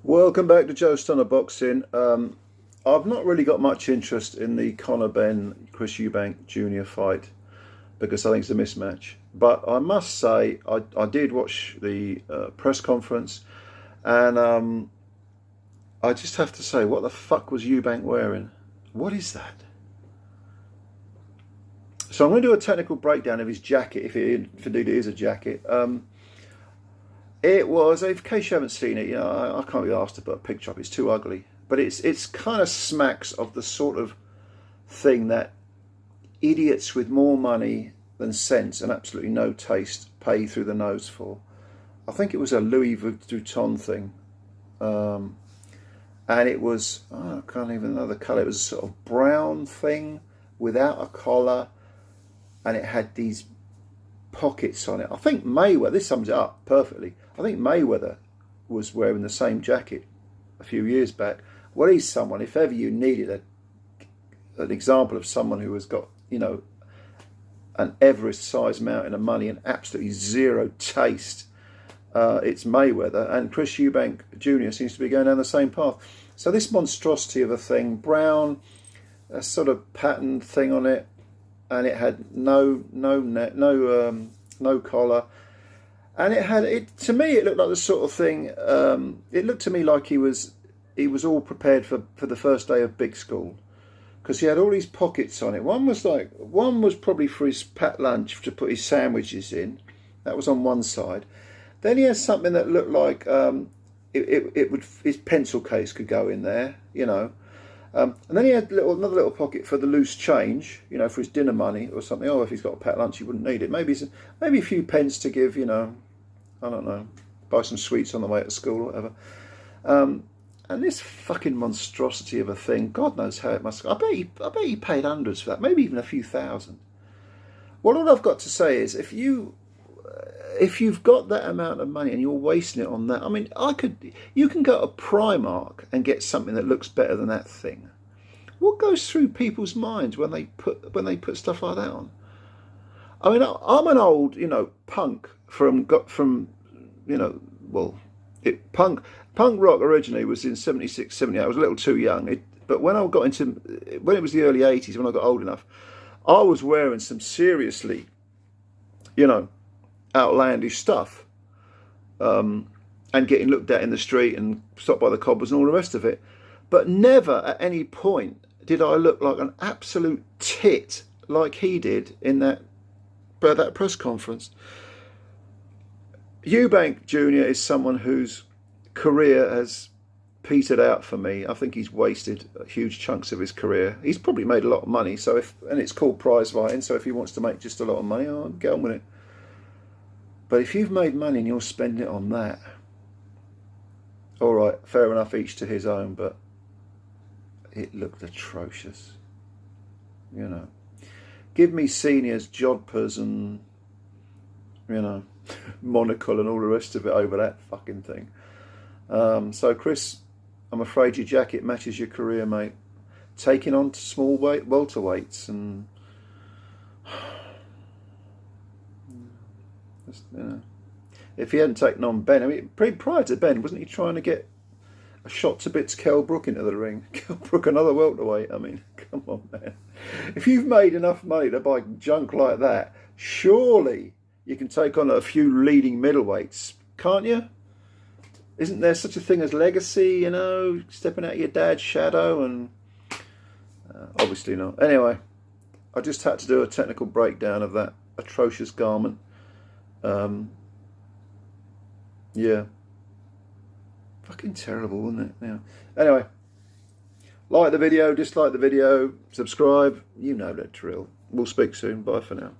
Welcome back to Joe Stunner Boxing. I've not really got much interest in the Conor Benn Chris EUBANK Jr fight because I think it's a mismatch. But I must say, I did watch the press conference, and I just have to say, what the fuck was EUBANK wearing? What is that? So I'm going to do a technical breakdown of his jacket, if indeed it is a jacket. It was, in case you haven't seen it, I can't be asked to put a picture up, it's too ugly. But it's kind of smacks of the sort of thing that idiots with more money than sense and absolutely no taste pay through the nose for. I think it was a Louis Vuitton thing. And it was, I can't even know the colour, it was a sort of brown thing without a collar, and it had these pockets on it. I think Mayweather, this sums it up perfectly, I think Mayweather was wearing the same jacket a few years back. Well, he's someone, if ever you needed an example of someone who has got, an Everest-sized mountain of money and absolutely zero taste, it's Mayweather. And Chris EUBANK Jr seems to be going down the same path. So this monstrosity of a thing, brown, a sort of patterned thing on it, and it had no collar, and to me it looked like the sort of thing. It looked to me like he was all prepared for the first day of big school, because he had all these pockets on it. One was probably for his packed lunch to put his sandwiches in. That was on one side. Then he has something that looked like his pencil case could go in there, and then he had another little pocket for the loose change, for his dinner money or something. Oh, if he's got a packed lunch, he wouldn't need it. Maybe a few pence to give, I don't know, buy some sweets on the way to school or whatever. And this fucking monstrosity of a thing, God knows how it must. I bet he paid hundreds for that, maybe even a few thousand. Well, all I've got to say is, if you've got that amount of money and you're wasting it on that, I mean, you can go to Primark and get something that looks better than that thing. What goes through people's minds when they put stuff like that on? I mean, I'm an old, punk punk rock originally was in 76, 78. I was a little too young. But when it was the early 80s, when I got old enough, I was wearing some seriously, outlandish stuff, and getting looked at in the street and stopped by the cobbers and all the rest of it. But never at any point did I look like an absolute tit like he did in that press conference. EUBANK Jr is someone whose career has petered out for me. I think he's wasted huge chunks of his career. He's probably made a lot of money, and it's called prize fighting, so if he wants to make just a lot of money, I'll get on with it. But if you've made money and you're spending it on that, all right, fair enough, each to his own, but it looked atrocious. Give me seniors, jodhpurs and, monocle and all the rest of it over that fucking thing. So Chris, I'm afraid your jacket matches your career, mate. Taking on to small welterweights and... If he hadn't taken on Ben, I mean, prior to Ben, wasn't he trying to get a shot to bits Kell Brook into the ring? Kell Brook, another welterweight. I mean, come on, man. If you've made enough money to buy junk like that, surely you can take on a few leading middleweights, can't you? Isn't there such a thing as legacy, stepping out of your dad's shadow? And obviously not. Anyway, I just had to do a technical breakdown of that atrocious garment. Yeah, fucking terrible, wasn't it? Yeah. Anyway, like the video, dislike the video, subscribe, you know that drill. We'll speak soon. Bye for now.